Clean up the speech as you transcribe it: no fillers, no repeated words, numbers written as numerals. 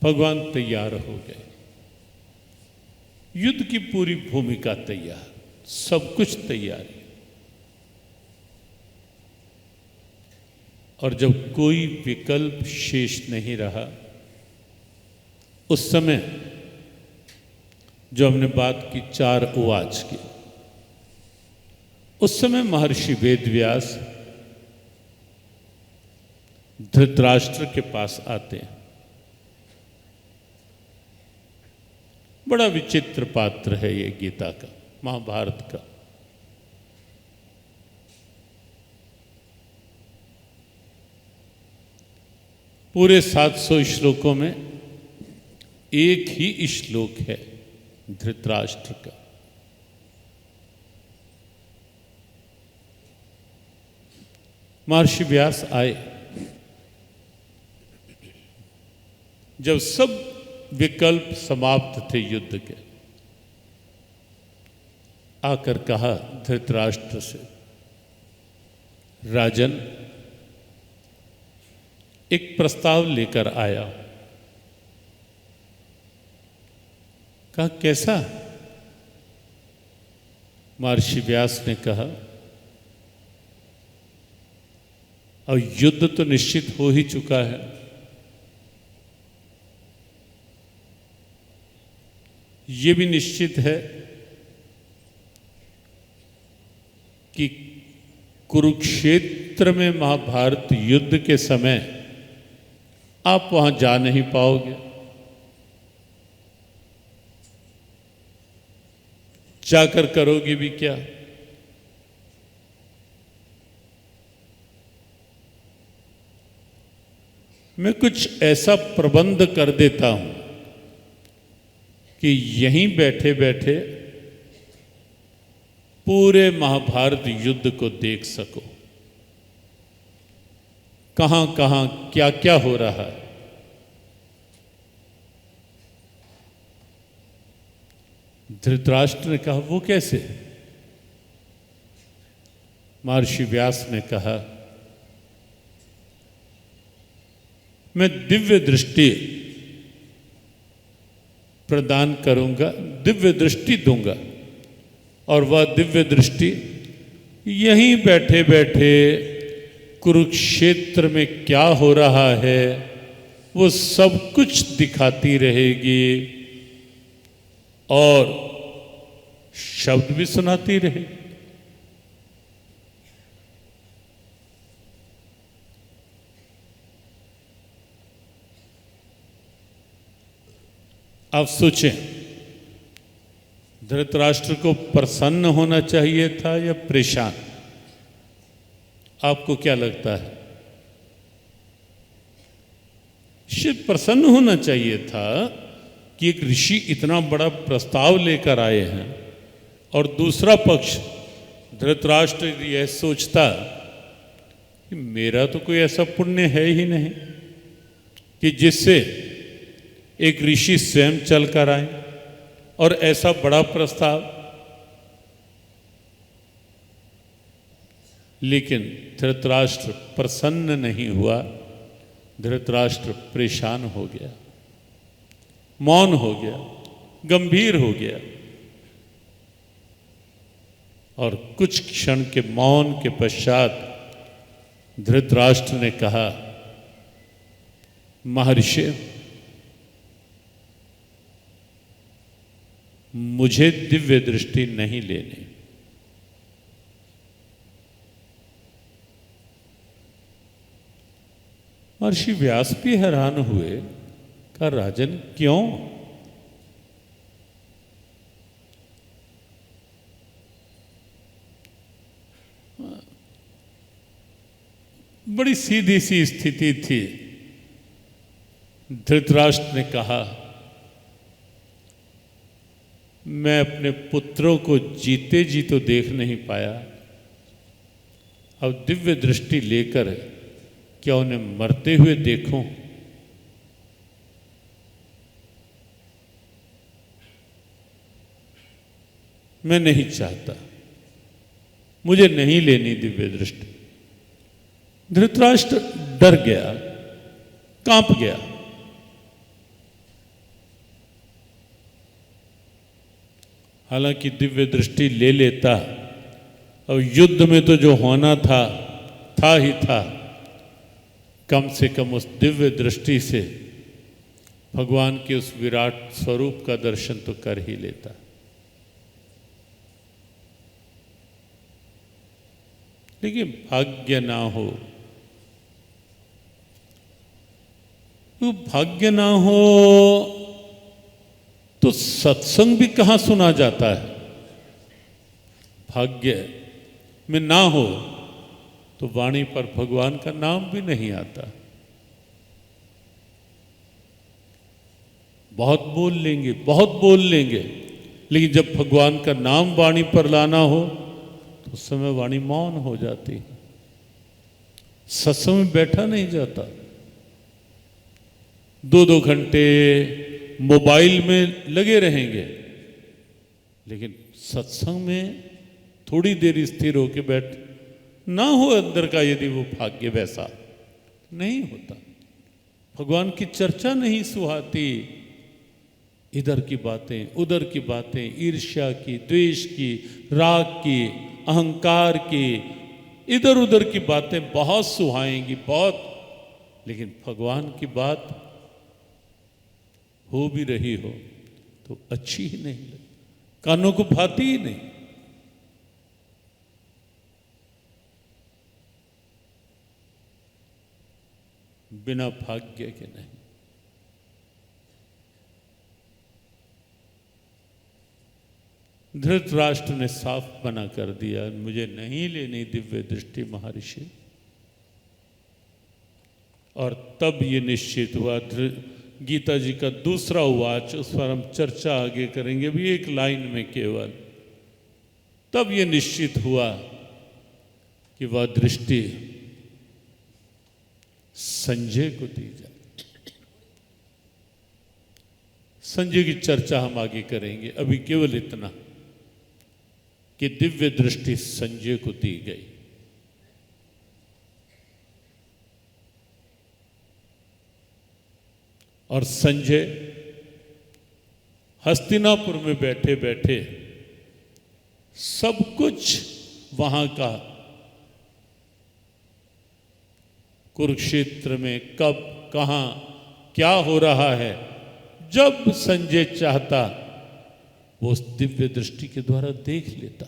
भगवान तैयार हो गए, युद्ध की पूरी भूमिका तैयार, सब कुछ तैयार है। और जब कोई विकल्प शेष नहीं रहा, उस समय जो हमने बात की 4 उवाच की, उस समय महर्षि वेदव्यास धृतराष्ट्र के पास आते हैं। बड़ा विचित्र पात्र है ये गीता का, महाभारत का। पूरे 700 श्लोकों में एक ही श्लोक है धृतराष्ट्र का। महर्षि व्यास आए, जब सब विकल्प समाप्त थे युद्ध के, आकर कहा धृतराष्ट्र से, राजन एक प्रस्ताव लेकर आया। कहा कैसा? महर्षि व्यास ने कहा, अब युद्ध तो निश्चित हो ही चुका है, ये भी निश्चित है कि कुरुक्षेत्र में महाभारत युद्ध के समय आप वहां जा नहीं पाओगे। जाकर करोगे भी क्या? मैं कुछ ऐसा प्रबंध कर देता हूं कि यहीं बैठे बैठे पूरे महाभारत युद्ध को देख सको, कहां कहां क्या क्या हो रहा है। धृतराष्ट्र ने कहा, वो कैसे? महर्षि व्यास ने कहा, मैं दिव्य दृष्टि प्रदान करूंगा, दिव्य दृष्टि दूंगा, और वह दिव्य दृष्टि यहीं बैठे बैठे कुरुक्षेत्र में क्या हो रहा है वो सब कुछ दिखाती रहेगी और शब्द भी सुनाती रहेगी। आप सोचें, धृतराष्ट्र को प्रसन्न होना चाहिए था या परेशान? आपको क्या लगता है? शायद प्रसन्न होना चाहिए था कि एक ऋषि इतना बड़ा प्रस्ताव लेकर आए हैं, और दूसरा पक्ष धृतराष्ट्र यह सोचता कि मेरा तो कोई ऐसा पुण्य है ही नहीं कि जिससे एक ऋषि स्वयं चलकर आए और ऐसा बड़ा प्रस्ताव। लेकिन धृतराष्ट्र प्रसन्न नहीं हुआ, धृतराष्ट्र परेशान हो गया, मौन हो गया, गंभीर हो गया। और कुछ क्षण के मौन के पश्चात धृतराष्ट्र ने कहा, महर्षि मुझे दिव्य दृष्टि नहीं लेनी। महर्षि व्यास भी हैरान हुए, कहा राजन क्यों? बड़ी सीधी सी स्थिति थी। धृतराष्ट्र ने कहा, मैं अपने पुत्रों को जीते जी तो देख नहीं पाया, अब दिव्य दृष्टि लेकर क्या उन्हें मरते हुए देखूं? मैं नहीं चाहता, मुझे नहीं लेनी दिव्य दृष्टि। धृतराष्ट्र डर गया, कांप गया। हालांकि दिव्य दृष्टि ले लेता, और युद्ध में तो जो होना था ही था, कम से कम उस दिव्य दृष्टि से भगवान के उस विराट स्वरूप का दर्शन तो कर ही लेता। लेकिन भाग्य ना हो, तो भाग्य ना हो तो सत्संग भी कहाँ सुना जाता है। भाग्य में ना हो तो वाणी पर भगवान का नाम भी नहीं आता। बहुत बोल लेंगे, लेकिन जब भगवान का नाम वाणी पर लाना हो तो उस समय वाणी मौन हो जाती है, सत्संग में बैठा नहीं जाता। 2-2 घंटे मोबाइल में लगे रहेंगे, लेकिन सत्संग में थोड़ी देर स्थिर होकर बैठ ना हो अंदर का, यदि वो भाग्य वैसा नहीं होता, भगवान की चर्चा नहीं सुहाती, इधर की बातें उधर की बातें, ईर्ष्या की, द्वेष की, राग की, अहंकार की, इधर उधर की बातें बहुत सुहाएंगी, बहुत, लेकिन भगवान की बात हो भी रही हो तो अच्छी ही नहीं लगती, कानों को भाती ही नहीं। बिना भाग्य के नहीं। धृतराष्ट्र ने साफ मना कर दिया, मुझे नहीं लेनी दिव्य दृष्टि महर्षि। और तब ये निश्चित हुआ, गीता जी का दूसरा उवाच, उस पर हम चर्चा आगे करेंगे भी, एक लाइन में केवल। तब ये निश्चित हुआ कि वह दृष्टि संजय को दी जाए। संजय की चर्चा हम आगे करेंगे, अभी केवल इतना कि दिव्य दृष्टि संजय को दी गई। और संजय हस्तिनापुर में बैठे बैठे सब कुछ वहां का, कुरुक्षेत्र में कब कहां क्या हो रहा है, जब संजय चाहता वो उस दिव्य दृष्टि के द्वारा देख लेता।